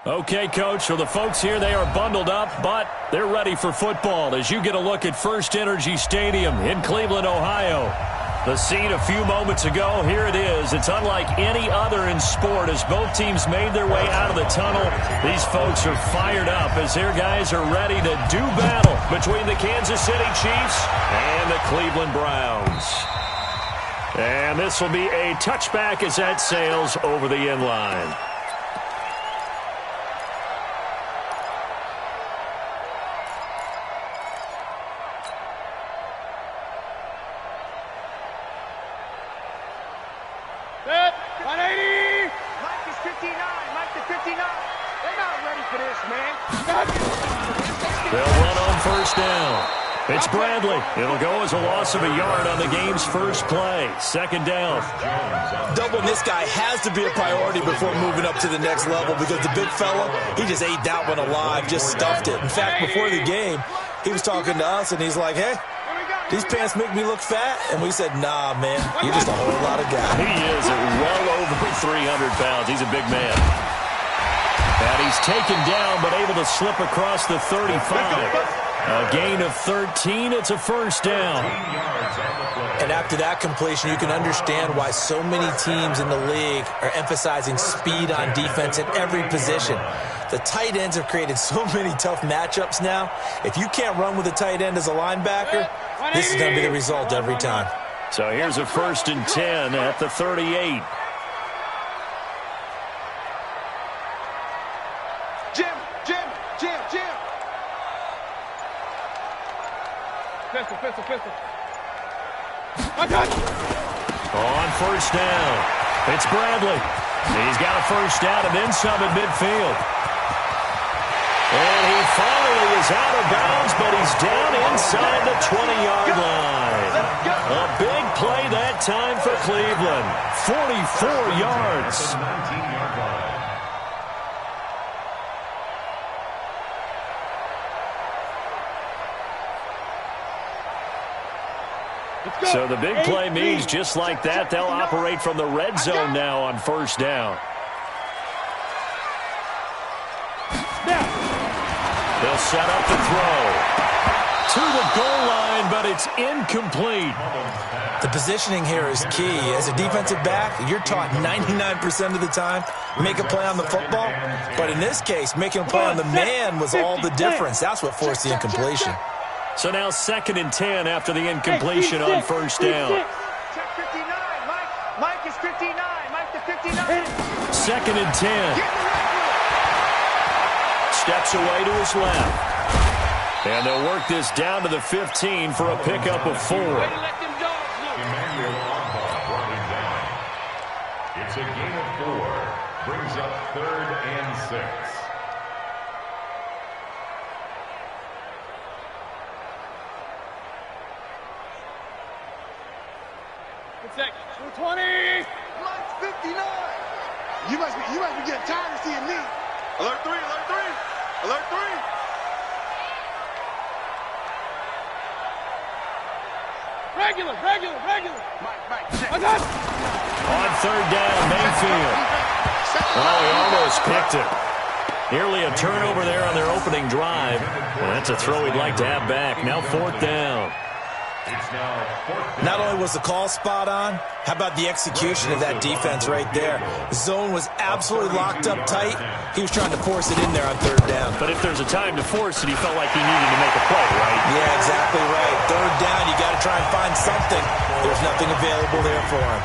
Okay, Coach, so the folks here, they are bundled up, but they're ready for football as you get a look at First Energy Stadium in Cleveland, Ohio. The scene a few moments ago, here it is. It's unlike any other in sport as both teams made their way out of the tunnel. These folks are fired up as their guys are ready to do battle between the Kansas City Chiefs and the Cleveland Browns. And this will be a touchback as that sails over the end line. It's Bradley. It'll go as a loss of a yard on the game's first play. Second down. Doubling this guy has to be a priority before moving up to the next level because the big fella, he just ate that one alive, just stuffed it. In fact, before the game, he was talking to us, and he's like, hey, these pants make me look fat. And we said, nah, man, you're just a whole lot of guy. He is at well over 300 pounds. He's a big man. And he's taken down, but able to slip across the 35. A gain of 13. It's a first down. And after that completion, you can understand why so many teams in the league are emphasizing speed on defense at every position. The tight ends have created so many tough matchups now. If you can't run with a tight end as a linebacker, this is going to be the result every time. So here's a 1st and 10 at the 38. Jim. Pistol. On first down, it's Bradley. He's got a first down and then some at midfield. And he finally is out of bounds, but he's down inside the 20-yard line. A big play that time for Cleveland. 44 yards. So the big play means just like that, they'll operate from the red zone now on first down. They'll set up the throw. To the goal line, but it's incomplete. The positioning here is key. As a defensive back, you're taught 99% of the time, make a play on the football. But in this case, making a play on the man was all the difference. That's what forced the incompletion. So now 2nd and 10 after the incompletion on first down. Check 59. Mike is 59. Mike to 59. 2nd and 10. Steps away to his left. And they'll work this down to the 15 for a pickup of 4. It's a gain of 4. Brings up 3rd and 6. Check. 20. Mike's 59. You must be getting tired of seeing me. Alert 3. Alert 3. Regular. Mike, check. On 3rd down, Mayfield. Oh, he almost picked it. Nearly a turnover there on their opening drive. And that's a throw he'd like to have back. Now 4th down. Not only was the call spot on, how about the execution of that defense right there? The zone was absolutely locked up tight. He was trying to force it in there on 3rd down. But if there's a time to force it, he felt like he needed to make a play, right? Yeah, exactly right. 3rd down, you got to try and find something. There's nothing available there for him.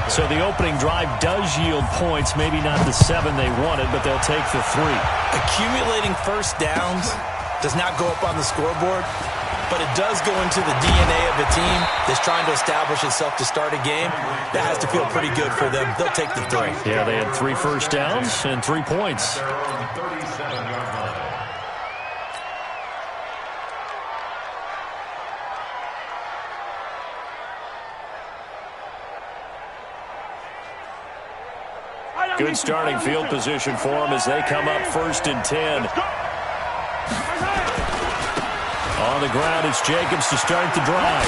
So the opening drive does yield points, maybe not the 7 they wanted, but they'll take the 3. Accumulating first downs does not go up on the scoreboard, but it does go into the DNA of a team that's trying to establish itself to start a game. That has to feel pretty good for them. They'll take the 3. Yeah, they had 3 first downs and 3 points. Good starting field position for them as they come up 1st and 10. On the ground, it's Jacobs to start the drive.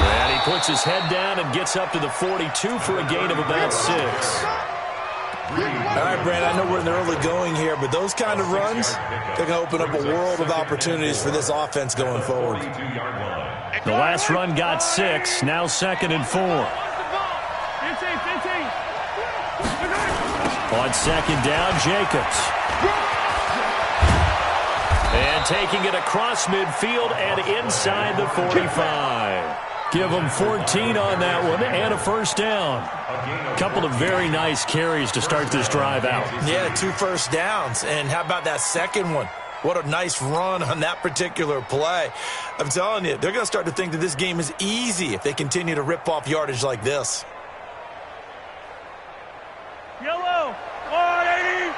And he puts his head down and gets up to the 42 for a gain of about 6. All right, Brandon, I know we're in the early going here, but those kind of runs, they're going to open up a world of opportunities for this offense going forward. The last run got 6, now 2nd and 4. On 2nd down, Jacobs. And taking it across midfield and inside the 45. Give them 14 on that one and a first down. Couple of very nice carries to start this drive out. Yeah, 2 first downs. And how about that second one? What a nice run on that particular play. I'm telling you, they're going to start to think that this game is easy if they continue to rip off yardage like this. Yellow. 180.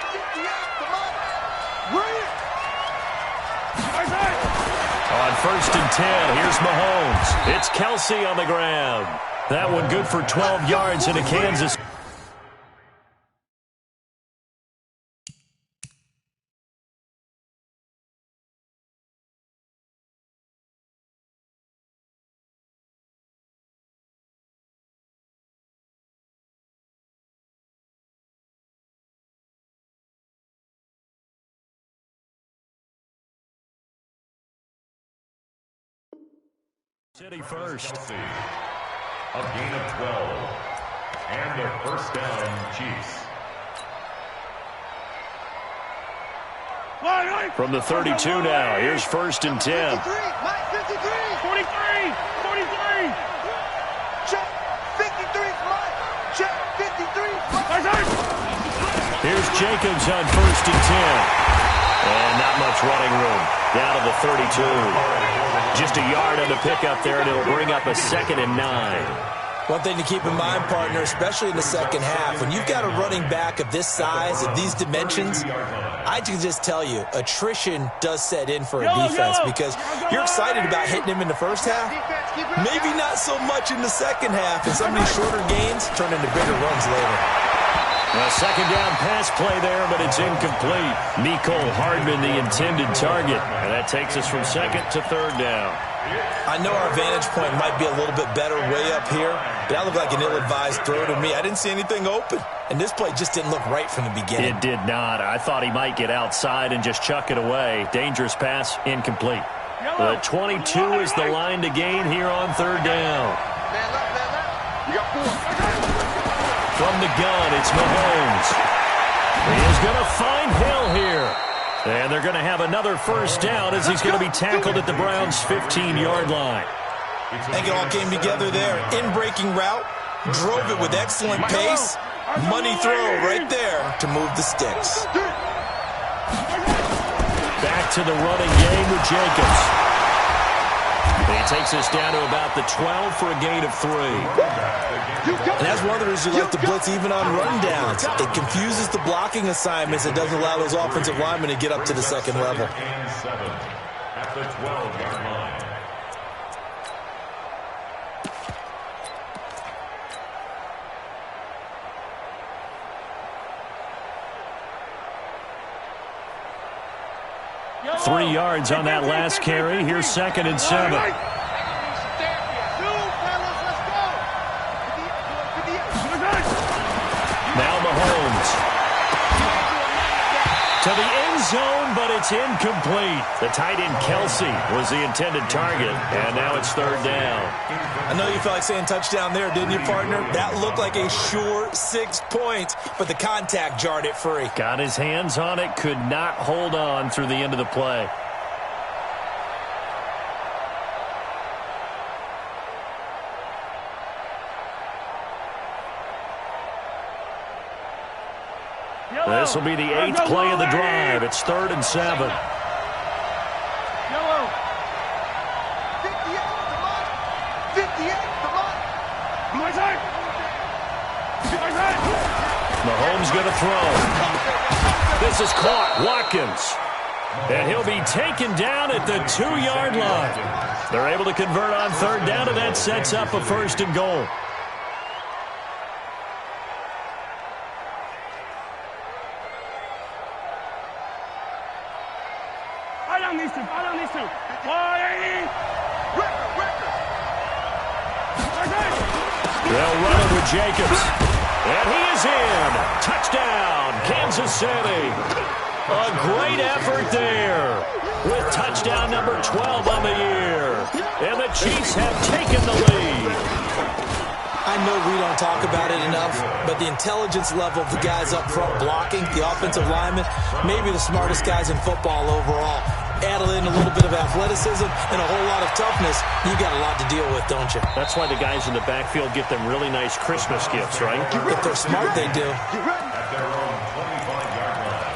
On 1st and 10, here's Mahomes. It's Kelsey on the ground. That one good for 12 yards into Kansas. City first. A gain of 12. And a first down, Chiefs. From the 32 now, here's 1st and 10. 43. 43. Check. 53. Check. 53. Here's Jacobs on 1st and 10. And not much running room. Down to the 32. Just a yard on the pickup there, and it'll bring up a 2nd and 9. One thing to keep in mind, partner, especially in the second half, when you've got a running back of this size, of these dimensions, I can just tell you, attrition does set in for a defense because you're excited about hitting him in the first half. Maybe not so much in the second half, and some of these shorter gains turn into bigger runs later. A 2nd down pass play there, but it's incomplete. Mecole Hardman, the intended target. And that takes us from 2nd to 3rd down. I know our vantage point might be a little bit better way up here, but that looked like an ill-advised throw to me. I didn't see anything open, and this play just didn't look right from the beginning. It did not. I thought he might get outside and just chuck it away. Dangerous pass, incomplete. The 22 is the line to gain here on 3rd down. Man left. You got 4. From the gun, it's Mahomes. He is going to find Hill here. And they're going to have another first down as he's going to be tackled at the Browns' 15-yard line. I think it all came together there. In-breaking route, drove it with excellent pace. Money throw right there to move the sticks. Back to the running game with Jacobs. And he takes us down to about the 12 for a gain of 3. And that's one of the reasons you like to blitz even on rundowns. It confuses the blocking assignments. It doesn't allow those offensive linemen to get up to the second level. And 7 at the 12-yard line. Yellow. 3 yards on that last carry. Here's 2nd and 7. Now Mahomes. To the end zone, but it's incomplete. The tight end Kelsey was the intended target, and now it's 3rd down. I know you felt like saying touchdown there, didn't you, partner? That looked like a sure 6 points, but the contact jarred it free. Got his hands on it, could not hold on through the end of the play. This will be the 8th play of the drive. It's 3rd and 7. Yellow. 58, come on. 58, come on. My side. Mahomes going to throw. This is caught. Watkins. And he'll be taken down at the 2-yard line. They're able to convert on 3rd down, and that sets up a 1st and goal. These two. 180. They'll run it with Jacobs. And he is in. Touchdown, Kansas City. A great effort there with touchdown number 12 on the year. And the Chiefs have taken the lead. I know we don't talk about it enough, but the intelligence level of the guys up front blocking, the offensive linemen, maybe the smartest guys in football overall. Add in a little bit of athleticism and a whole lot of toughness, you got a lot to deal with, don't you? That's why the guys in the backfield get them really nice Christmas gifts, right? If they're smart, they do. At their own 25-yard line.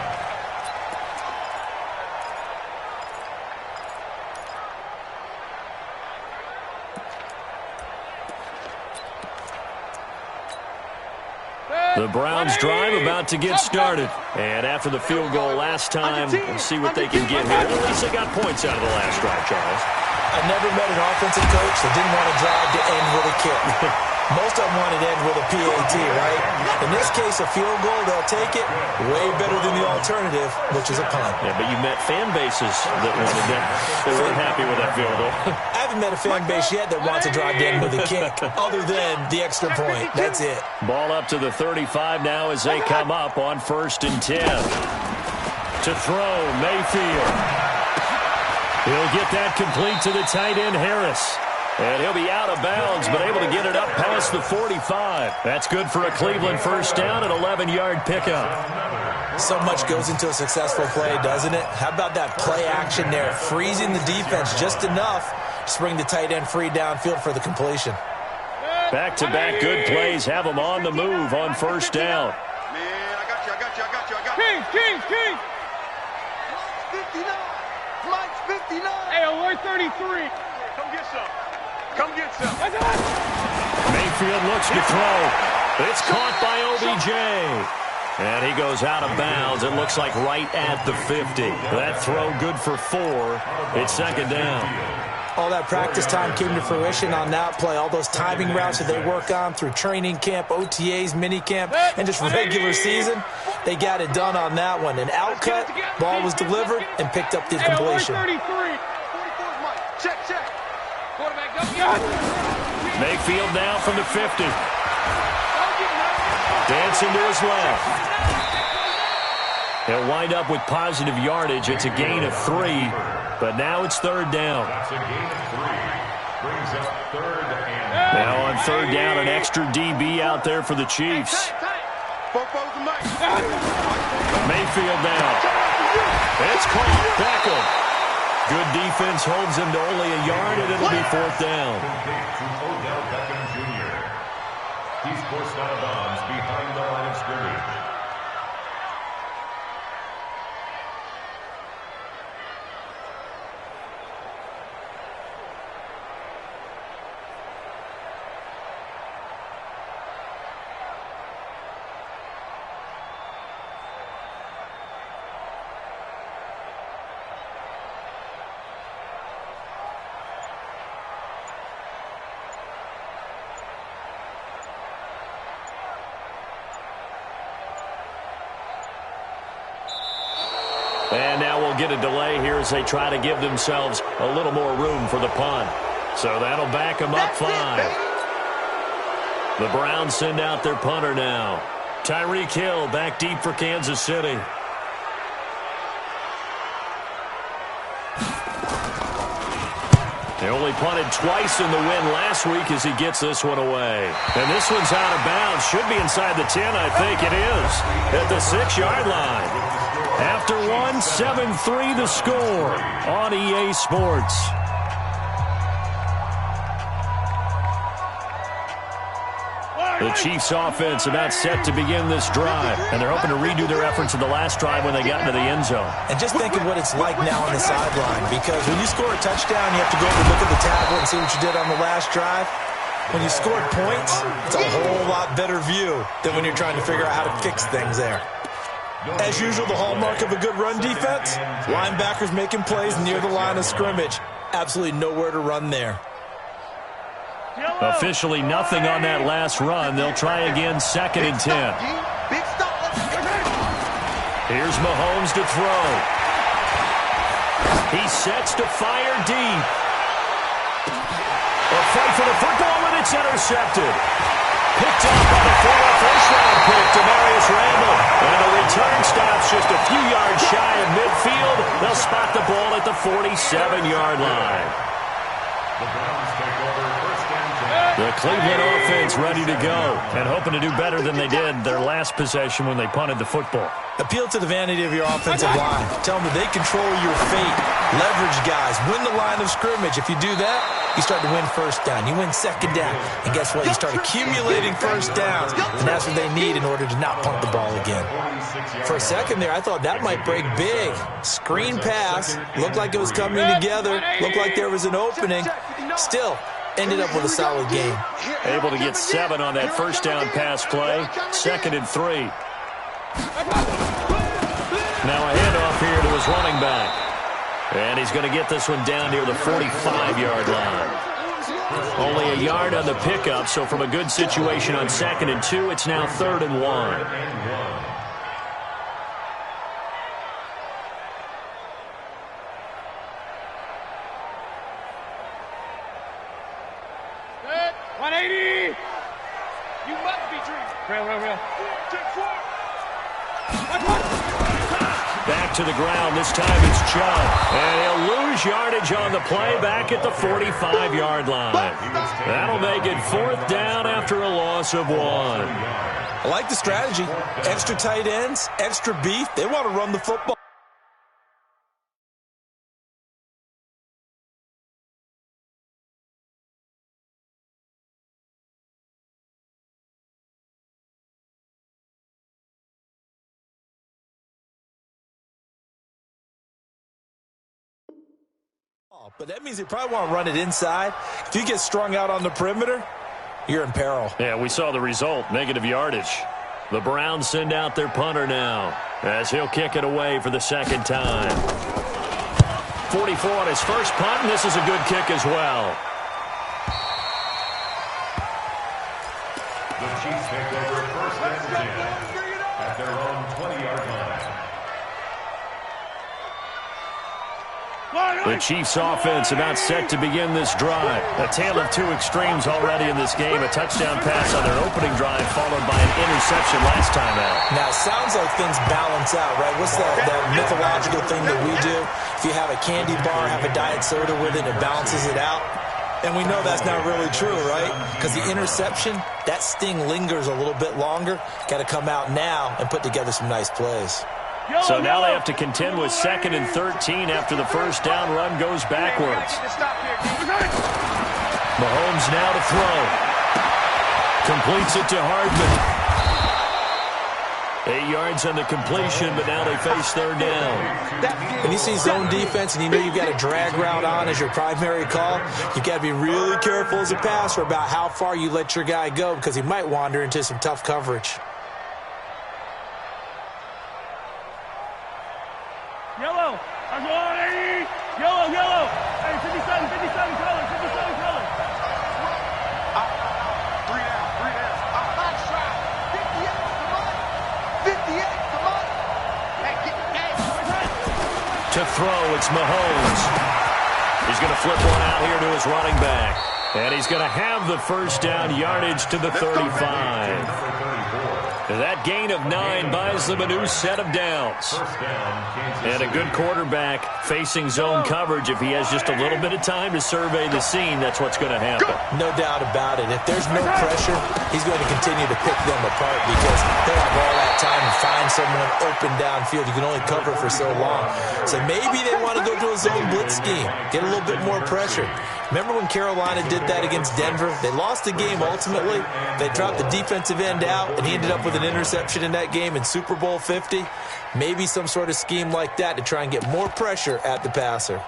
The Browns drive about to get started. And after the field goal last time, we'll see what they can get here. At least they got points out of the last drive, Charles. I never met an offensive coach that didn't want to drive to end with a kick. Most of them wanted to end with a PAT, right? In this case, a field goal, they'll take it. Way better than the alternative, which is a punt. Yeah, but you met fan bases that wanted that. They weren't happy with that field goal. I haven't met a fan base yet that wants to drive to end with a kick, other than the extra point. That's it. Ball up to the 35 now as they come up on 1st and 10. To throw, Mayfield. He'll get that complete to the tight end, Harris. And he'll be out of bounds, but able to get it up past the 45. That's good for a Cleveland first down and 11-yard pickup. So much goes into a successful play, doesn't it? How about that play action there? Freezing the defense just enough to bring the tight end free downfield for the completion. Back-to-back good plays have them on the move on 1st down. Man, I got you. King. Mike's 59. Hey, alert 33. Come get some. Mayfield looks to throw. It's caught by OBJ. And he goes out of bounds. It looks like right at the 50. That throw good for 4. It's 2nd down. All that practice time came to fruition on that play. All those timing routes that they work on through training camp, OTAs, minicamp, and just regular season, they got it done on that one. An outcut, ball was delivered, and picked up the completion. Check. Quarterback, go. Mayfield now from the 50. Dancing to his left. He'll wind up with positive yardage. It's a gain of 3, but now it's 3rd down. That's a gain of 3. Brings up 3rd and... Now on 3rd down, an extra DB out there for the Chiefs. Mayfield now. It's caught. Beckham. Good defense holds him to only a yard, and it'll be 4th down. Odell Beckham Jr. He's forced out of bounds behind the line of scrimmage. And now we'll get a delay here as they try to give themselves a little more room for the punt. So that'll back them up 5. The Browns send out their punter now. Tyreek Hill back deep for Kansas City. They only punted twice in the win last week as he gets this one away. And this one's out of bounds. Should be inside the 10, I think it is. At the 6-yard line. After 1, 7-3 the score on EA Sports. The Chiefs offense about set to begin this drive, and they're hoping to redo their efforts in the last drive when they got into the end zone. And just think of what it's like now on the sideline, because when you score a touchdown, you have to go over and look at the tablet and see what you did on the last drive. When you scored points, it's a whole lot better view than when you're trying to figure out how to fix things there. As usual, the hallmark of a good run defense, linebackers making plays near the line of scrimmage. Absolutely nowhere to run there. Officially nothing on that last run. They'll try again 2nd and 10. Here's Mahomes to throw. He sets to fire deep. A fight for the football, and it's intercepted. Picked up by the former first-round pick, Demarius Randall. And the return stops just a few yards shy of midfield. They'll spot the ball at the 47-yard line. The Browns take over first and 10. The Cleveland offense ready to go and hoping to do better than they did their last possession when they punted the football. Appeal to the vanity of your offensive line. Tell them that they control your fate. Leverage guys. Win the line of scrimmage. If you do that, you start to win first down. You win second down. And guess what? You start accumulating first downs. And that's what they need in order to not punt the ball again. For a second there, I thought that might break big. Screen pass. Looked like it was coming together. Looked like there was an opening. Still, ended up with a solid game. Able to get 7 on that first down pass play. 2nd and 3. Now a handoff here to his running back. And he's going to get this one down near the 45-yard line. Only a yard on the pickup, so from a good situation on 2nd and 2, it's now 3rd and 1. Set. 180. You must be dreaming. Real. Back to the ground. This time it's Chubb. And he'll lose yardage on the play back at the 45-yard line. That'll make it 4th down after a loss of 1. I like the strategy. Extra tight ends, extra beef. They want to run the football. But that means they probably want to run it inside. If you get strung out on the perimeter, you're in peril. Yeah, we saw the result, negative yardage. The Browns send out their punter now as he'll kick it away for the 2nd time. 44 on his first punt, and this is a good kick as well. The Chiefs take over first and 10 at their own 20-yard line. The Chiefs offense about set to begin this drive. A tale of two extremes already in this game. A touchdown pass on their opening drive followed by an interception last time out. Now, it sounds like things balance out, right? What's that mythological thing that we do? If you have a candy bar, have a diet soda with it, it balances it out. And we know that's not really true, right? Because the interception, that sting lingers a little bit longer. Got to come out now and put together some nice plays. So now they have to contend with 2nd and 13 after the first down run goes backwards. Mahomes now to throw. Completes it to Hardman. 8 yards on the completion, but now they face 3rd down. When you see zone defense and you know you've got a drag route on as your primary call, you've got to be really careful as a passer about how far you let your guy go because he might wander into some tough coverage. Yellow. I'm going 80. Yellow. Hey, 57 color. 57 color. 3 down. Box shot. 58, come on. 58, come on. Hey, To throw, it's Mahomes. He's going to flip one out here to his running back. And he's going to have the first down yardage to the 35. That gain of 9 buys them a new set of downs. And a good quarterback facing zone coverage. If he has just a little bit of time to survey the scene, that's what's going to happen. No doubt about it. If there's no pressure, he's going to continue to pick them apart because they'll have all that time to find someone open downfield. You can only cover for so long. So maybe they want to go to a zone blitz scheme, get a little bit more pressure. Remember when Carolina did that against Denver? They lost the game ultimately. They dropped the defensive end out, and he ended up with an interception in that game in Super Bowl 50. Maybe some sort of scheme like that to try and get more pressure at the passer.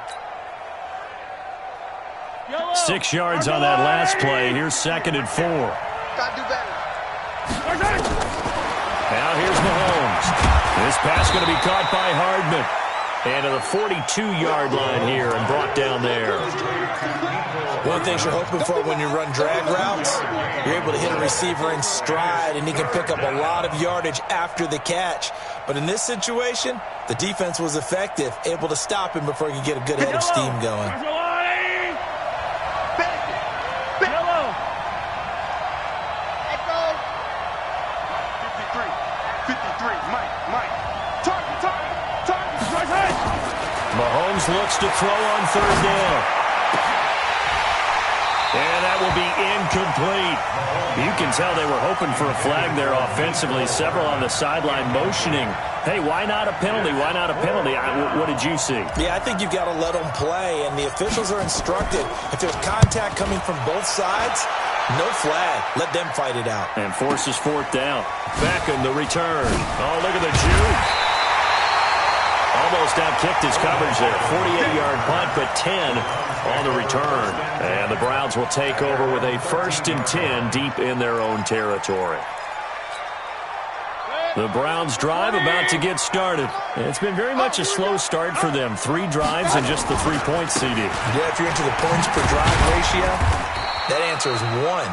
6 yards on that last play. Here's 2nd and 4. Gotta do better. Now here's Mahomes. This pass going to be caught by Hardman. And to the 42-yard line here and brought down there. One of the things you're hoping for when you run drag routes, you're able to hit a receiver in stride, and he can pick up a lot of yardage after the catch. But in this situation, the defense was effective, able to stop him before he could get a good head of steam going. to throw on third down. And that will be incomplete. You can tell they were hoping for a flag there offensively. Several on the sideline motioning. Hey, why not a penalty? Why not a penalty? What did you see? Yeah, I think you've got to let them play, and the officials are instructed. If there's contact coming from both sides, no flag. Let them fight it out. And forces fourth down. Beckham, the return. Oh, look at the juke. Almost outkicked his coverage there. 48-yard punt, but 10 on the return. And the Browns will take over with a 1st and 10 deep in their own territory. The Browns drive about to get started. It's been very much a slow start for them. 3 drives and just the 3 points, CD. Yeah, if you're into the points per drive ratio, that answer is 1.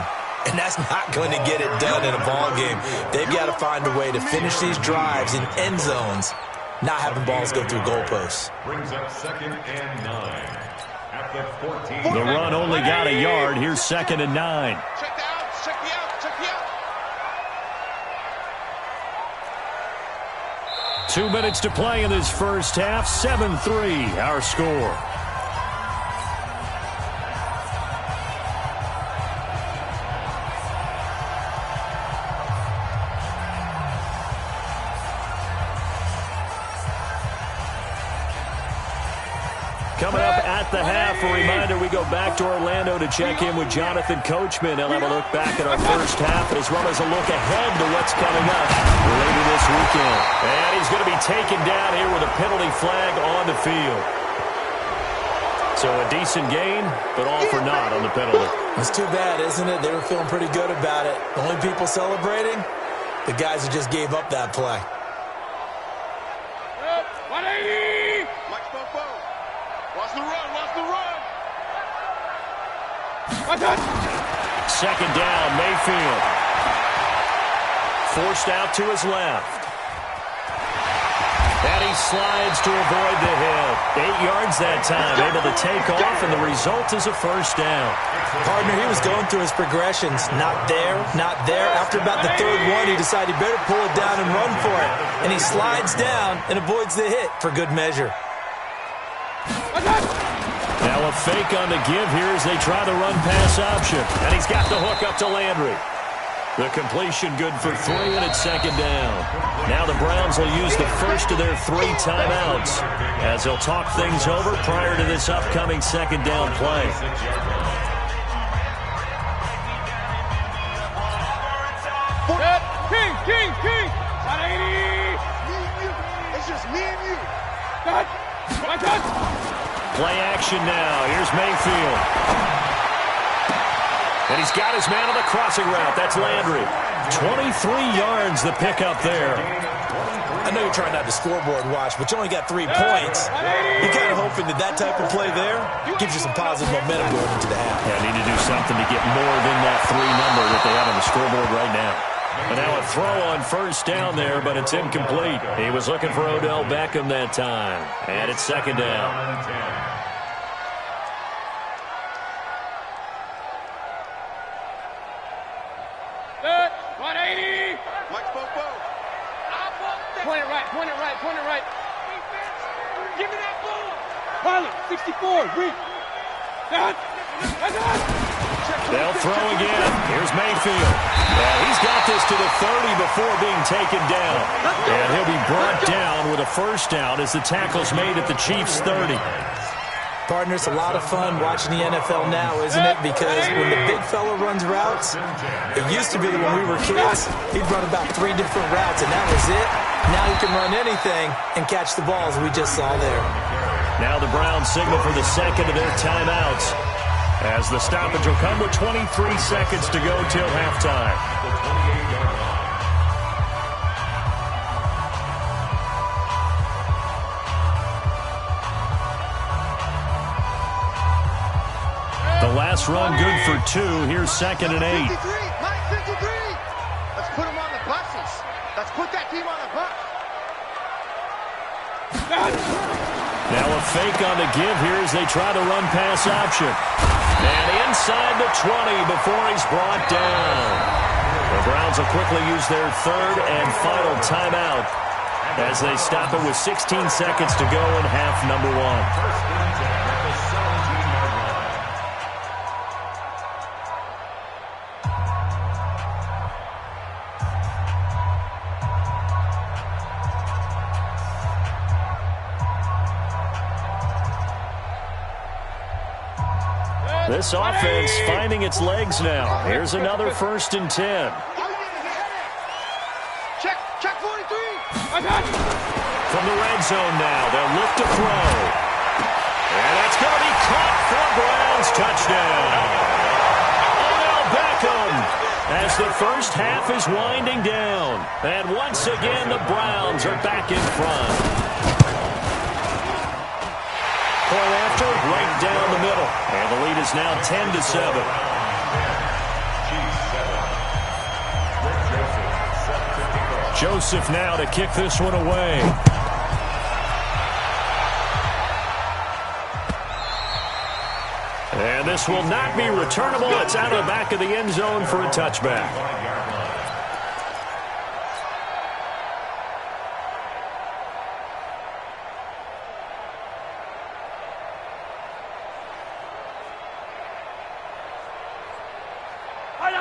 And that's not going to get it done in a ball game. They've got to find a way to finish these drives in end zones, not having balls go through goalposts. Brings up 2nd and 9 at the 14. The run only got a yard. Here's 2nd and 9. Check the outs, check the outs, check the outs. 2 minutes to play in this first half. 7-3, our score. Coming up at the half, a reminder, we go back to Orlando to check in with Jonathan Coachman. He'll have a look back at our first half as well as a look ahead to what's coming up later this weekend. And he's going to be taken down here with a penalty flag on the field. So a decent gain, but all for naught on the penalty. It's too bad, isn't it? They were feeling pretty good about it. The only people celebrating, the guys who just gave up that play. 180! Mike Spofo. Watch the run, watch the run. Second down, Mayfield. Forced out to his left. And he slides to avoid the hit. 8 yards that time, able to take off, and the result is a first down. Partner, he was going through his progressions. Not there, not there. After about the 3rd one, he decided he better pull it down and run for it. And he slides down and avoids the hit for good measure. Now a fake on the give here as they try the run-pass option. And he's got the hook up to Landry. The completion good for 3, and it's 2nd down. Now the Browns will use the first of their 3 timeouts as they'll talk things over prior to this upcoming 2nd down play. King! 180! It's just me and you. Cut! Play action now. Here's Mayfield. And he's got his man on the crossing route. That's Landry. 23 yards the pickup there. I know you're trying not to scoreboard watch, but you only got 3 points. You're kind of hoping that type of play there gives you some positive momentum going into the half. Yeah, need to do something to get more than that 3 number that they have on the scoreboard right now. And now a throw on first down there, but it's incomplete. He was looking for Odell Beckham that time. And it's 2nd down. Point it right. Give me that ball. Pilot, 64, read. They'll throw again. Here's Mayfield. He's got this to the 30 before being taken down. And he'll be brought down with a first down as the tackle's made at the Chiefs' 30. Partner, it's a lot of fun watching the NFL now, isn't it? Because when the big fella runs routes, it used to be that when we were kids, he'd run about 3 different routes, and that was it. Now he can run anything and catch the balls we just saw there. Now the Browns signal for the second of their timeouts as the stoppage will come with 23 seconds to go till halftime. The last run good for 2. Here's 2nd and 8. 53, Mike 53. Let's put them on the buses. Let's put that team on the bus. Now a fake on the give here as they try the run-pass option. And inside the 20 before he's brought down. The Browns will quickly use their 3rd and final timeout as they stop it with 16 seconds to go in half number one. First and 10 at the 17-yard line. This offense finding its legs now. Here's another first and 10. Check 43. From the red zone now, they'll look to throw. And that's going to be caught for a Browns touchdown. Odell Beckham as the first half is winding down. And once again, the Browns are back in front. Point after, right down the middle. And the lead is now 10-7. Joseph now to kick this one away. And this will not be returnable. It's out of the back of the end zone for a touchback.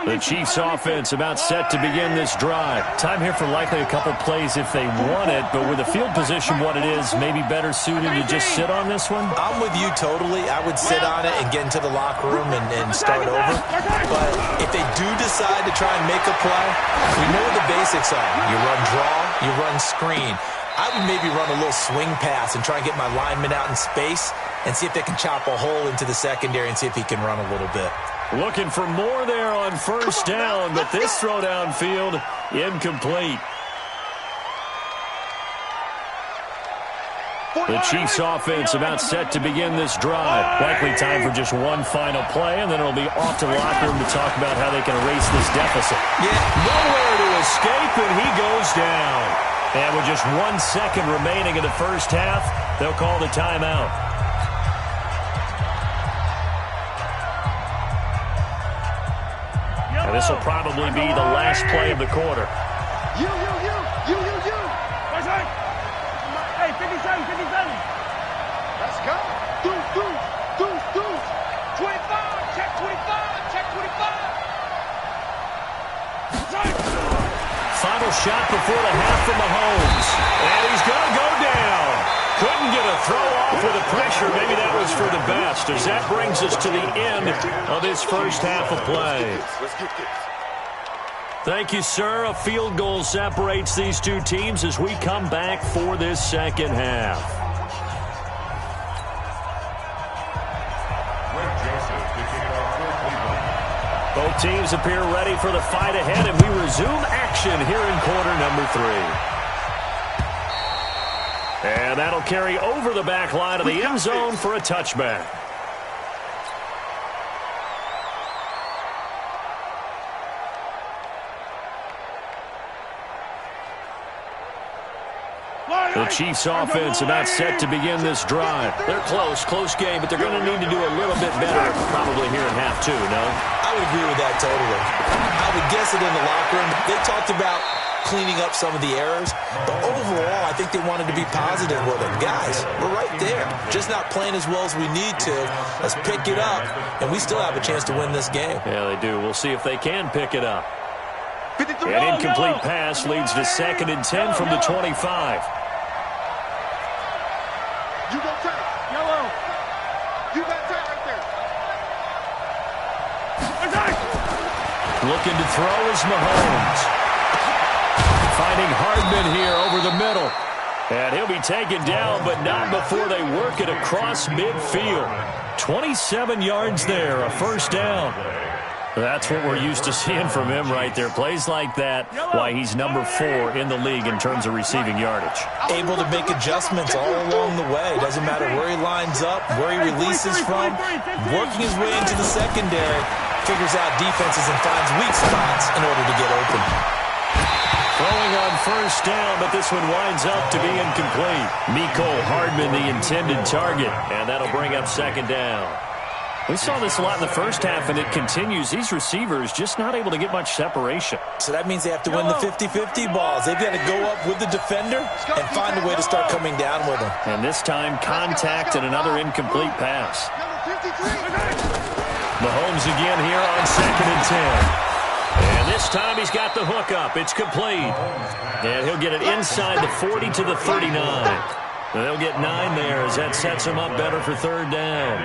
The Chiefs offense about set to begin this drive. Time here for likely a couple plays if they want it, but with the field position what it is, maybe better suited to just sit on this one? I'm with you totally. I would sit on it and get into the locker room and start over. But if they do decide to try and make a play, we know what the basics are. You run draw, you run screen. I would maybe run a little swing pass and try and get my lineman out in space and see if they can chop a hole into the secondary and see if he can run a little bit. Looking for more there on first down, but this throw downfield incomplete. The Chiefs offense about set to begin this drive. Likely time for just one final play, and then it'll be off to the locker room to talk about how they can erase this deficit. Yeah, nowhere to escape, and he goes down. And with just 1 second remaining in the first half, they'll call the timeout. And this will probably be the last play of the quarter. You. Hey, 57. Let's go. Do. 25. Check 25. Final shot before the half from Mahomes. And he's going to go down. Couldn't get a throw off with the pressure. Maybe that was for the best, as that brings us to the end of this first half of play. Let's get this. Thank you, sir. A field goal separates these two teams as we come back for this second half. Both teams appear ready for the fight ahead, and we resume action here in quarter number 3. And that'll carry over the back line of the end zone for a touchback. The Chiefs offense about set to begin this drive. They're close game, but they're going to need to do a little bit better probably here in half 2, no? I would agree with that totally. I would guess it in the locker room. They talked about cleaning up some of the errors, but overall, I think they wanted to be positive with it. Guys, we're right there. Just not playing as well as we need to. Let's pick it up, and we still have a chance to win this game. Yeah, they do. We'll see if they can pick it up. An incomplete pass leads to 2nd and 10 from the 25. You go take. Yellow. You got take right there. Looking to throw is Mahomes. Finding Hardman here over the middle. And he'll be taken down, but not before they work it across midfield. 27 yards there, a first down. That's what we're used to seeing from him right there. Plays like that, why he's number 4 in the league in terms of receiving yardage. Able to make adjustments all along the way. Doesn't matter where he lines up, where he releases from. Working his way into the secondary, figures out defenses and finds weak spots in order to get open. Throwing on first down, but this one winds up to be incomplete. Mecole Hardman, the intended target, and that'll bring up 2nd down. We saw this a lot in the first half, and it continues. These receivers just not able to get much separation. So that means they have to win the 50-50 balls. They've got to go up with the defender and find a way to start coming down with them. And this time, contact and another incomplete pass. Mahomes again here on 2nd and 10. And this time he's got the hook up. It's complete. And he'll get it inside the 40 to the 39. And they'll get 9 there as that sets him up better for 3rd down.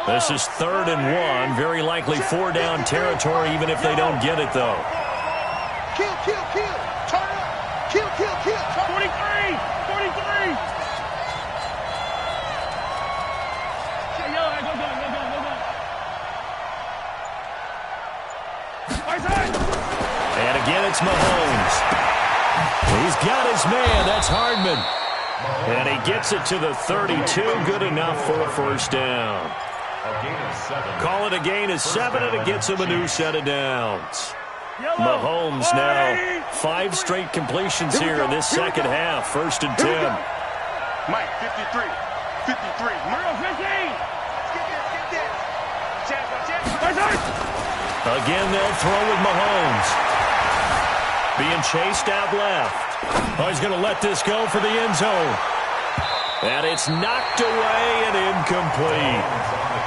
This is 3rd and 1. Very likely 4-down territory, even if they don't get it, though. Kill, kill, kill. Turn up. Kill, kill, kill. 43! 43! And again, it's Mahomes. He's got his man. That's Hardman. And he gets it to the 32. Good enough for a 1st down. Call it a gain of 7, and it gets him a new set of downs. Mahomes now 5 straight completions here in this 2nd half. 1st and 10. Mike, 53. 53. Mario, 15! Again, they'll throw with Mahomes. Being chased out left. Oh, he's going to let this go for the end zone. And it's knocked away and incomplete.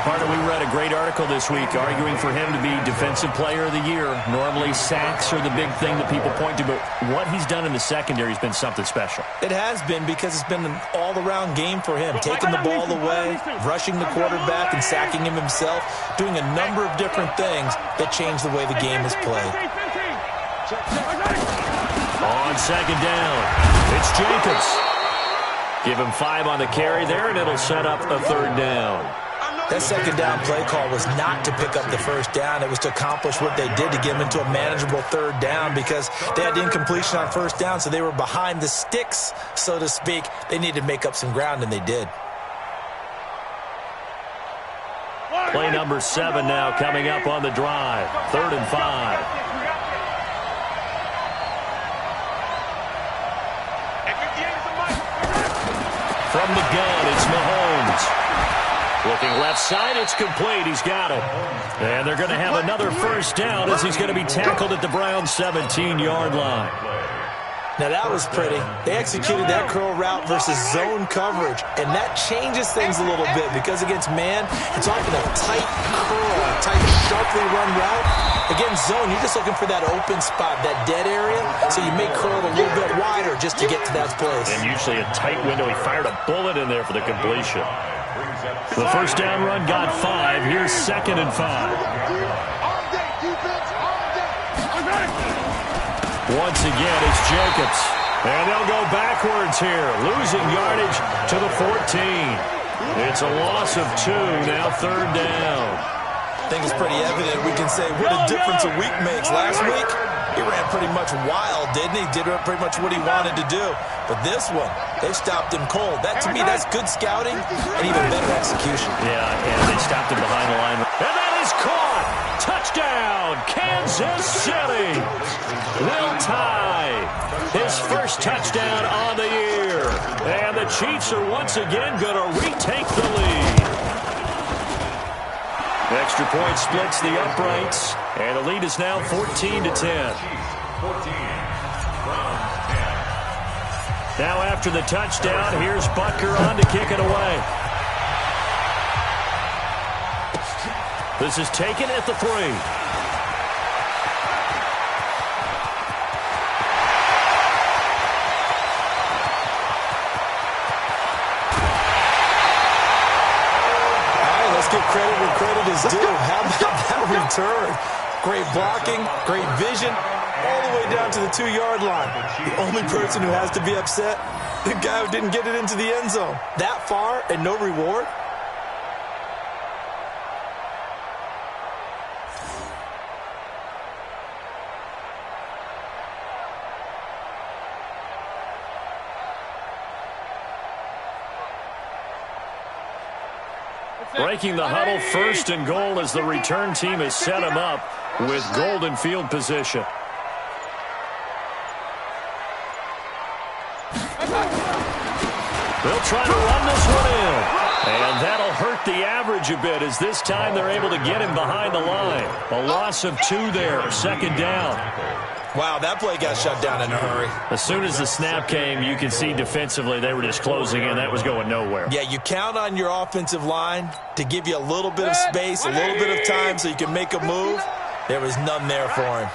Carter, we read a great article this week arguing for him to be Defensive Player of the Year. Normally, sacks are the big thing that people point to, but what he's done in the secondary has been something special. It has been, because it's been an all-around game for him. Taking the ball away, rushing the quarterback, and sacking him himself, doing a number of different things that change the way the game is played. On 2nd down, it's Jacobs. Give him 5 on the carry there, and it'll set up a 3rd down. That 2nd down play call was not to pick up the 1st down. It was to accomplish what they did to get them into a manageable 3rd down, because they had incompletion on 1st down, so they were behind the sticks, so to speak. They needed to make up some ground, and they did. Play number 7 now coming up on the drive. 3rd and 5. From the gun, it's Mahomes. Looking left side, it's complete. He's got it. And they're going to have another 1st down as he's going to be tackled at the Browns' 17-yard line. Now, that was pretty. They executed that curl route versus zone coverage, and that changes things a little bit, because against man, it's often a tight curl, a tight, sharply run route. Against zone, you're just looking for that open spot, that dead area, so you may curl it a little bit wider just to get to that place. And usually a tight window. He fired a bullet in there for the completion. The 1st down run got 5. Here's 2nd and 5. All day, defense, all day. Once again, it's Jacobs. And they'll go backwards here, losing yardage to the 14. It's a loss of 2, now 3rd down. I think it's pretty evident. We can say what a difference a week makes. Last week, he ran pretty much wild, didn't he? Did pretty much what he wanted to do. But this one, they stopped him cold. That, to me, that's good scouting and even better execution. Yeah, and they stopped him behind the line. And that is caught. Touchdown, Kansas City. Will Tye, his 1st touchdown on the year. And the Chiefs are once again going to retake the lead. Extra point splits the uprights, and the lead is now 14 to 10. Now after the touchdown, here's Butker on to kick it away. This is taken at the 3. Give credit where credit is due. How about that return? Great blocking, great vision, all the way down to the 2-yard line. The only person who has to be upset, the guy who didn't get it into the end zone. That far and no reward? Breaking the huddle, 1st and goal as the return team has set him up with golden field position. They'll try to run this one in. And that up the average a bit as this time they're able to get him behind the line. A loss of 2 there, second down. Wow, that play got shut down in a hurry. As soon as the snap came, you could see defensively they were just closing in. That was going nowhere. Yeah, you count on your offensive line to give you a little bit of space, a little bit of time so you can make a move. There was none there for him.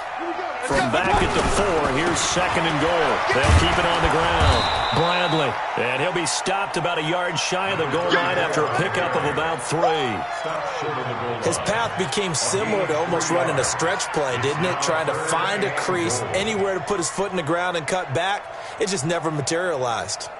From back at the 4, here's second and goal. They'll keep it on the ground. Bradley, and he'll be stopped about a yard shy of the goal line after a pickup of about 3. His path became similar to almost running a stretch play, didn't it? Trying to find a crease, anywhere to put his foot in the ground and cut back. It just never materialized.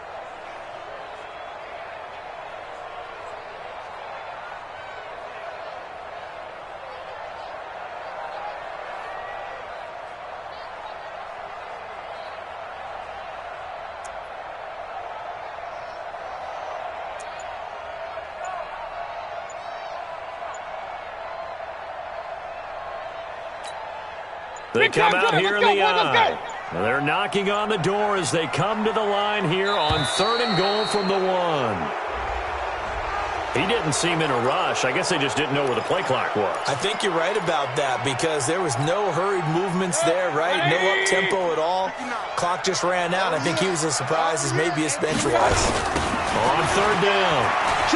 They come out here in the eye. They're knocking on the door as they come to the line here on 3rd and goal from the 1. He didn't seem in a rush. I guess they just didn't know where the play clock was. I think you're right about that because there was no hurried movements there, right? No up-tempo at all. Clock just ran out. I think he was as surprised as maybe his bench was. On 3rd down,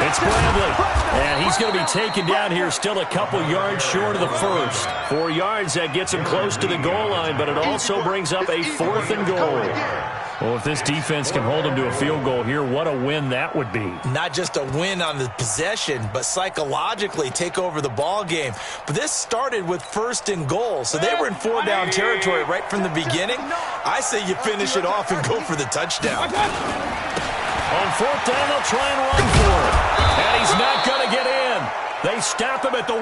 it's Bradley. And he's going to be taken down here still a couple yards short of the first. 4 yards, that gets him close to the goal line, but it also brings up a 4th and goal. Well, if this defense can hold him to a field goal here, what a win that would be. Not just a win on the possession, but psychologically take over the ball game. But this started with 1st and goal, so they were in 4-down territory right from the beginning. I say you finish it off and go for the touchdown. On 4th down, they'll try and run for it. And he's not going to get in. They stop him at the 1.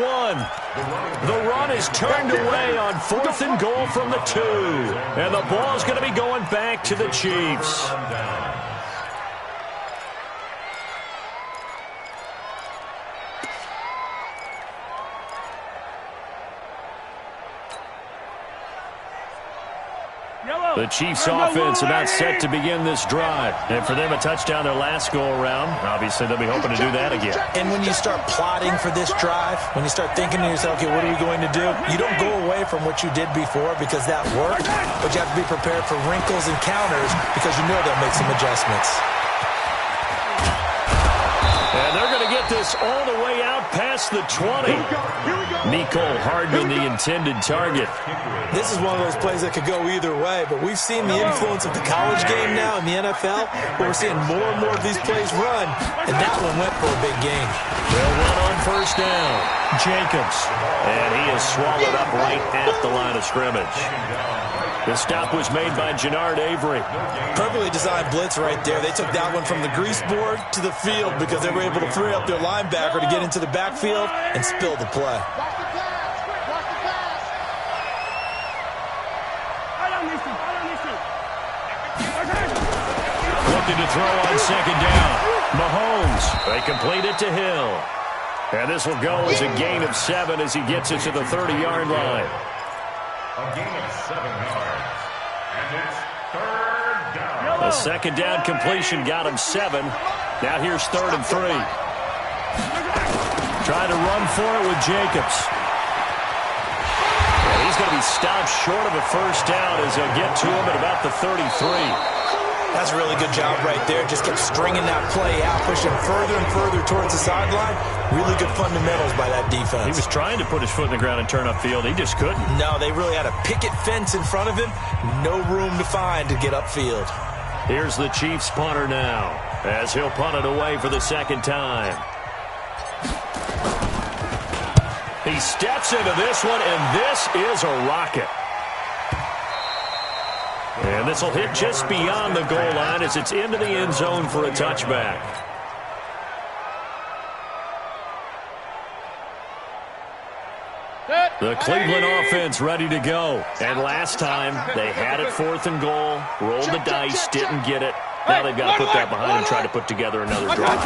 The run is turned away on 4th and goal from the 2. And the ball's going to be going back to the Chiefs. The Chiefs offense about set to begin this drive. And for them, a touchdown their last go-around. Obviously, they'll be hoping to do that again. And when you start plotting for this drive, when you start thinking to yourself, okay, what are we going to do? You don't go away from what you did before because that worked, but you have to be prepared for wrinkles and counters because you know they'll make some adjustments. And they're going to get this all the way out past the 20. Nicole Hardman, the intended target. This is one of those plays that could go either way, but we've seen the influence of the college game now in the NFL, where we're seeing more and more of these plays run, and that one went for a big gain. They'll run on 1st down. Jacobs. And he is swallowed up right at the line of scrimmage. The stop was made by Jannard Avery. Perfectly designed blitz right there. They took that one from the grease board to the field because they were able to free up their linebacker to get into the backfield and spill the play. Looking to throw on 2nd down. Mahomes. They complete it to Hill. And this will go as a gain of 7 as he gets it to the 30-yard line. A gain of 7 yards. And it's 3rd down. A 2nd down completion got him 7. Now here's 3rd and 3. Trying to run for it with Jacobs. And he's going to be stopped short of a 1st down as they'll get to him at about the 33. That's a really good job right there. Just kept stringing that play out, pushing further and further towards the sideline. Really good fundamentals by that defense. He was trying to put his foot in the ground and turn upfield. He just couldn't. No, they really had a picket fence in front of him. No room to find to get upfield. Here's the Chiefs punter now as he'll punt it away for the 2nd time. He steps into this one, and this is a rocket. And this will hit just beyond the goal line as it's into the end zone for a touchback. The Cleveland offense ready to go. And last time, they had it 4th and goal, rolled the dice, didn't get it. Now they've got to put that behind and try to put together another drive.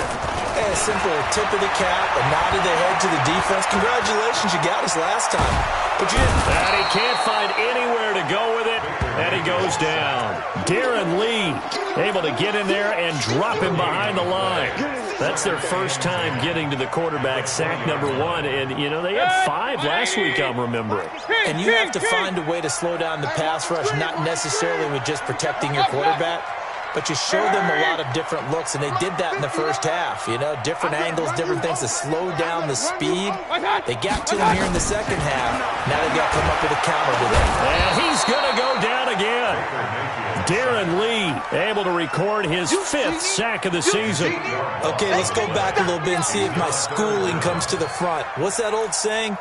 A simple tip of the cap, a nod of the head to the defense. Congratulations, you got us last time. But you didn't. And he can't find anywhere to go with it, and he goes down. Darren Lee able to get in there and drop him behind the line. That's their first time getting to the quarterback, sack number 1. And, you know, they had 5 last week, I'm remembering. And you have to find a way to slow down the pass rush, not necessarily with just protecting your quarterback, but you show them a lot of different looks, and they did that in the first half. You know, different angles, different things to slow down the speed. They got to them here in the second half. Now they've got to come up with a counter to them. And he's going to go down again. Darren Lee able to record his 5th sack of the season. Okay, let's go back a little bit and see if my schooling comes to the front. What's that old saying?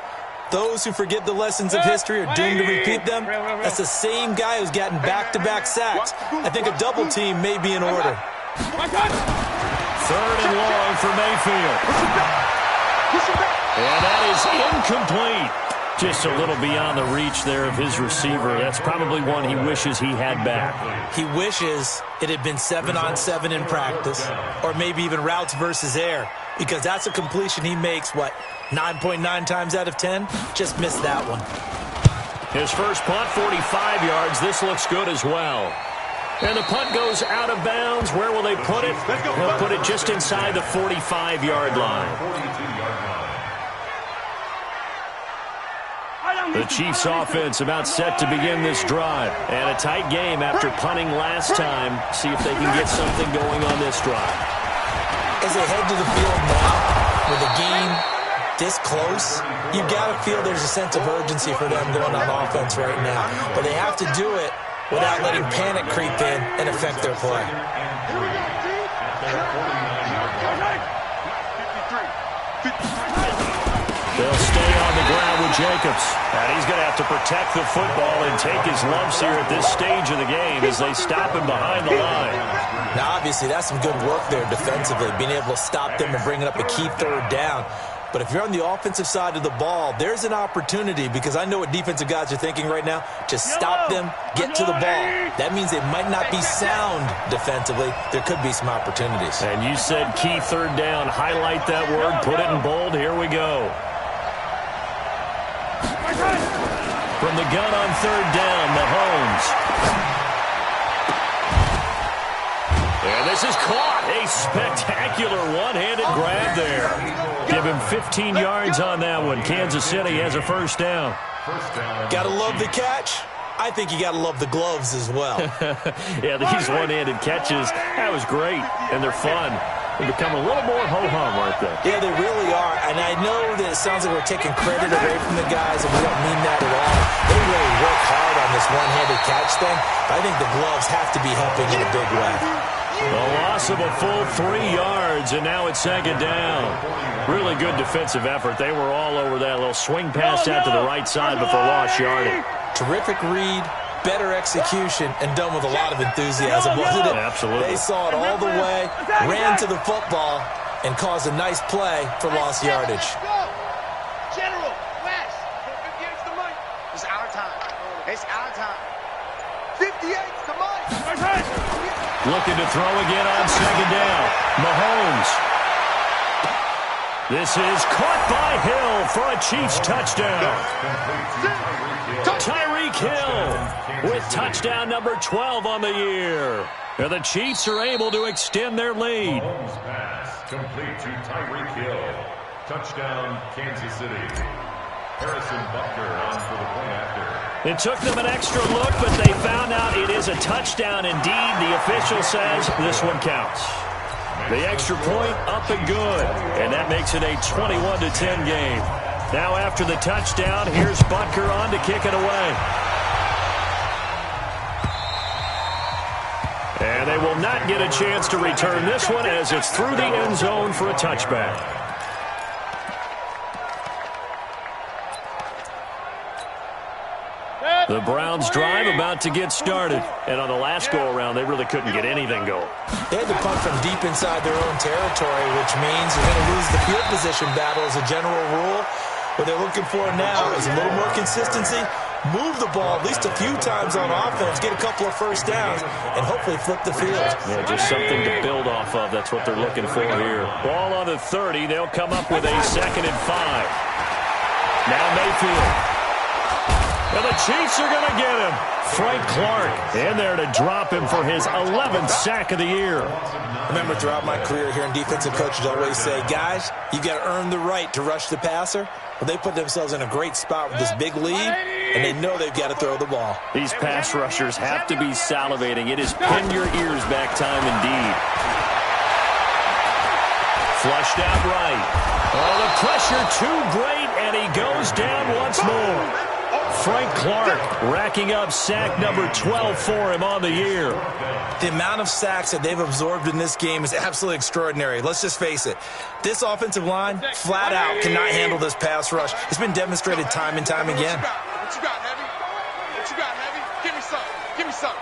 Those who forget the lessons of history are doomed to repeat them. That's the same guy who's gotten back-to-back sacks. I think a double team may be in order. 3rd and long for Mayfield. And that is incomplete. Just a little beyond the reach there of his receiver. That's probably one he wishes he had back. He wishes it had been 7-on-7 in practice, or maybe even routes versus air, because that's a completion he makes, 9.9 times out of 10? Just missed that one. His first punt, 45 yards. This looks good as well. And the punt goes out of bounds. Where will they put it? They'll put it just inside the 45-yard line. The Chiefs' offense about set to begin this drive. And a tight game after punting last time. See if they can get something going on this drive. As they head to the field now, with the game this close, you've got to feel there's a sense of urgency for them going on offense right now. But they have to do it without letting panic creep in and affect their play. They'll stay on the ground with Jacobs. And he's going to have to protect the football and take his lumps here at this stage of the game as they stop him behind the line. Now, obviously, that's some good work there defensively, being able to stop them and bringing up a key 3rd down. But if you're on the offensive side of the ball, there's an opportunity, because I know what defensive guys are thinking right now. Just stop them, get to the ball. That means they might not be sound defensively. There could be some opportunities. And you said key 3rd down. Highlight that word. Put it in bold. Here we go. From the gun on 3rd down, Mahomes. And this is caught. A spectacular one-handed grab there. Give him 15 yards on that one. Kansas City has a 1st down. Gotta love the catch. I think you gotta love the gloves as well. Yeah, these one-handed catches, that was great, and they're fun. They become a little more ho-hum, aren't they? Yeah, they really are. And I know that it sounds like we're taking credit away from the guys, and we don't mean that at all. They really work hard on this one-handed catch thing. But I think the gloves have to be helping in a big way. A loss of a full 3 yards, and now it's 2nd down. Really good defensive effort. They were all over that little swing pass out to the right side before lost yardage. Terrific read, better execution, and done with a lot of enthusiasm, wasn't it? Absolutely. They saw it all the way, ran to the football, and caused a nice play for lost yardage. General, West, 58's the mic. It's our time. It's our time. 58's the mic. Looking to throw again on 2nd down. Mahomes. This is caught by Hill for a Chiefs touchdown. Tyreek Hill with touchdown number 12 on the year. And the Chiefs are able to extend their lead. Mahomes pass complete to Tyreek Hill. Touchdown, Kansas City. Harrison Butker on for the point after. It took them an extra look, but they found out it is a touchdown indeed. The official says this one counts. The extra point up and good, and that makes it a 21-10 game. Now after the touchdown, here's Butker on to kick it away. And they will not get a chance to return this one as it's through the end zone for a touchback. The Browns drive about to get started. And on the last go-around, they really couldn't get anything going. They had to punt from deep inside their own territory, which means you're going to lose the field position battle as a general rule. What they're looking for now is a little more consistency, move the ball at least a few times on offense, get a couple of first downs, and hopefully flip the field. Yeah, just something to build off of. That's what they're looking for here. Ball on the 30. They'll come up with a 2nd and 5. Now Mayfield. And the Chiefs are going to get him. Frank Clark in there to drop him for his 11th sack of the year. Remember, throughout my career here in defensive coaches always say, guys, you got to earn the right to rush the passer. Well, they put themselves in a great spot with this big lead, and they know they've got to throw the ball. These pass rushers have to be salivating. It is pin your ears back time indeed. Flushed out right. Oh, the pressure too great, and he goes down once more. Frank Clark racking up sack number 12 for him on the year. The amount of sacks that they've absorbed in this game is absolutely extraordinary. Let's just face it. This offensive line, flat out, cannot handle this pass rush. It's been demonstrated time and time again. What you got, Heavy? What you got, Heavy? Give me some. Give me some.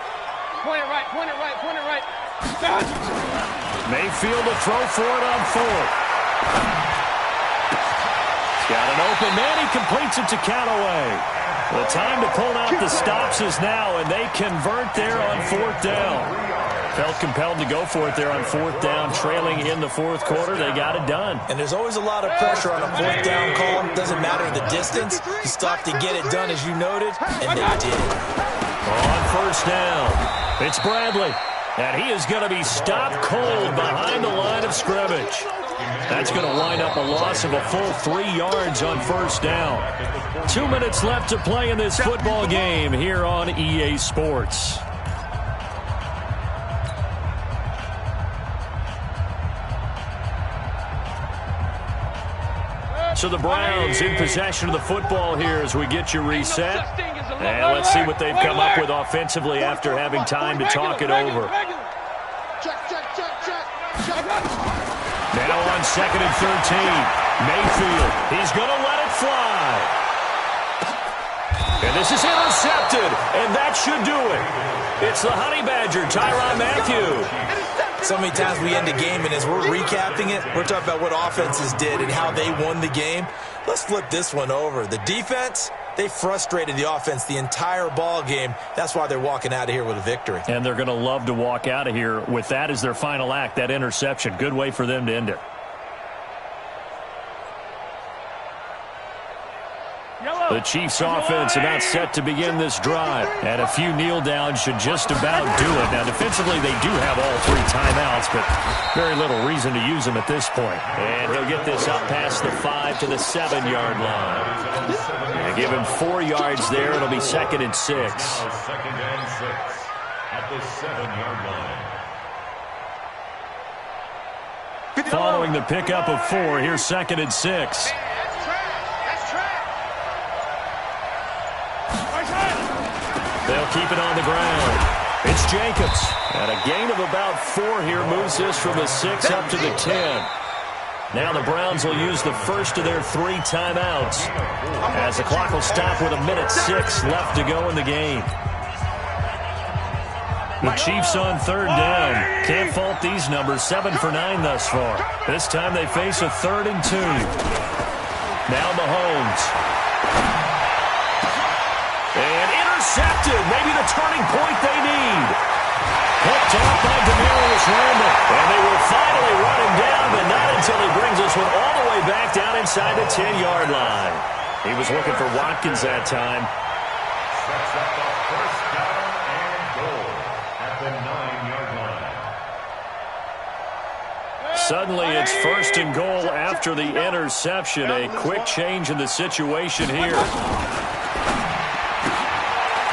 Point it right, point it right, point it right. Mayfield to throw for it on fourth. He's got an open man. He completes it to Callaway. The time to pull out the stops is now, and they convert there on fourth down. Felt compelled to go for it there on fourth down, trailing in the fourth quarter. They got it done. And there's always a lot of pressure on a fourth down call. Doesn't matter the distance. You stop to get it done, as you noted, and they did. On first down, it's Bradley. And he is going to be stopped cold behind the line of scrimmage. That's going to wind up a loss of a full 3 yards on first down. 2 minutes left to play in this football game here on EA Sports. So the Browns in possession of the football here as we get you reset. And let's see what they've come up with offensively after having time to talk it over. Now on 2nd and 13. Mayfield, he's going to let it fly. And this is intercepted, and that should do it. It's the Honey Badger, Tyrann Mathieu. So many times we end a game, and as we're recapping it, we're talking about what offenses did and how they won the game. Let's flip this one over. The defense, they frustrated the offense the entire ball game. That's why they're walking out of here with a victory. And they're going to love to walk out of here with that as their final act, that interception. Good way for them to end it. The Chiefs offense about set to begin this drive. And a few kneel downs should just about do it. Now, defensively, they do have all 3 timeouts, but very little reason to use them at this point. And he'll get this up past the 5 to the 7-yard line. And give him 4 yards there. It'll be 2nd and 6. 2nd and 6 at the 7-yard line. Following the pickup of 4, here's 2nd and 6. They'll keep it on the ground. It's Jacobs. And a gain of about 4 here moves this from the 6 up to the 10. Now the Browns will use the first of their 3 timeouts as the clock will stop with 1:06 left to go in the game. The Chiefs on 3rd down. Can't fault these numbers. 7 for 9 thus far. This time they face a 3rd and 2. Now Mahomes. And intercepted. Maybe the turning point they need. Hooked off by Demarius Randall. And they will finally run him down, but not until he brings this one all the way back down inside the 10-yard line. He was looking for Watkins that time. Sets up the first down and goal at the 9-yard line. Suddenly it's 1st and goal after the interception. A quick change in the situation here.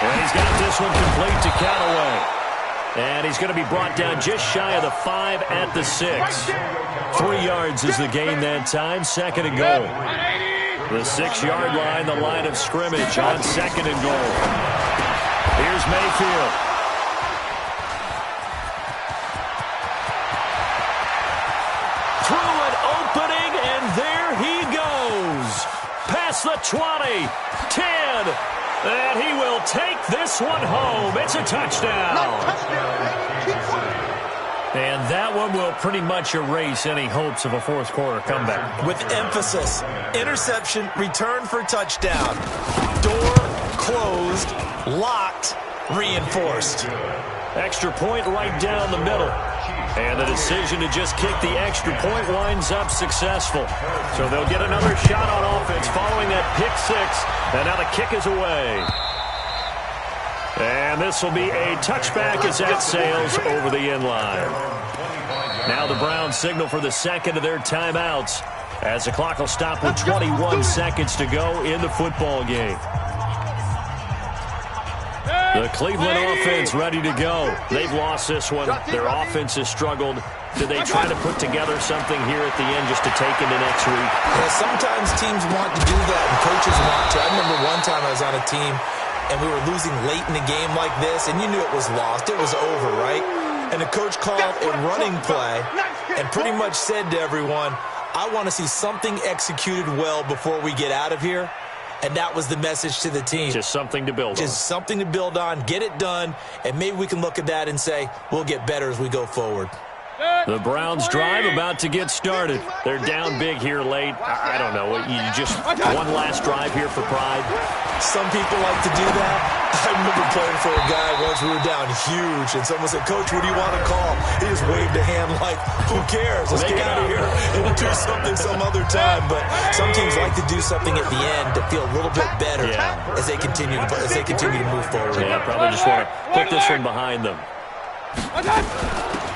And he's got this one complete to Callaway. And he's going to be brought down just shy of the 5 at the 6. 3 yards is the gain that time. 2nd and goal. The 6-yard line, the line of scrimmage on 2nd and goal. Here's Mayfield. Through an opening, and there he goes. Past the 20, 10, and he will take this one home. It's a touchdown. And that one will pretty much erase any hopes of a 4th quarter comeback. With emphasis, interception, return for touchdown. Door closed, locked, reinforced. Extra point right down the middle. And the decision to just kick the extra point winds up successful. So they'll get another shot on offense following that pick 6. And now the kick is away. And this will be a touchback as that sails over the end line. Now the Browns signal for the second of their timeouts as the clock will stop with 21 seconds to go in the football game. The Cleveland offense ready to go. They've lost this one. Their offense has struggled. Do they try to put together something here at the end just to take into next week? Yeah, sometimes teams want to do that, and coaches want to. I remember one time I was on a team, and we were losing late in the game like this, and you knew it was lost. It was over, right? And the coach called a running play and pretty much said to everyone, I want to see something executed well before we get out of here. And that was the message to the team. Just something to build on. Just something to build on, get it done, and maybe we can look at that and say, we'll get better as we go forward. The Browns drive about to get started. They're down big here late. I don't know. You just one last drive here for pride. Some people like to do that. I remember playing for a guy once. We were down huge, and someone said, Coach, what do you want to call? He just waved a hand like, who cares? Let's get out of here and we'll do something some other time. But some teams like to do something at the end to feel a little bit better as they continue to move forward. Yeah, probably just want to put this one behind them.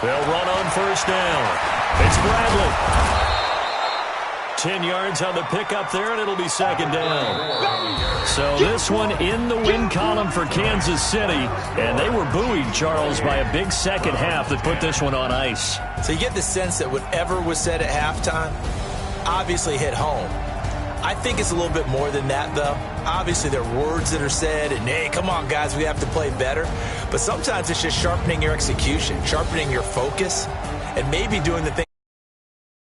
They'll run on first down. It's Bradley. 10 yards on the pickup there, and it'll be second down. So this one in the win column for Kansas City, and they were buoyed, Charles, by a big second half that put this one on ice. So you get the sense that whatever was said at halftime obviously hit home. I think it's a little bit more than that, though. Obviously, there are words that are said, and, hey, come on, guys, we have to play better. But sometimes it's just sharpening your execution, sharpening your focus, and maybe doing the thing.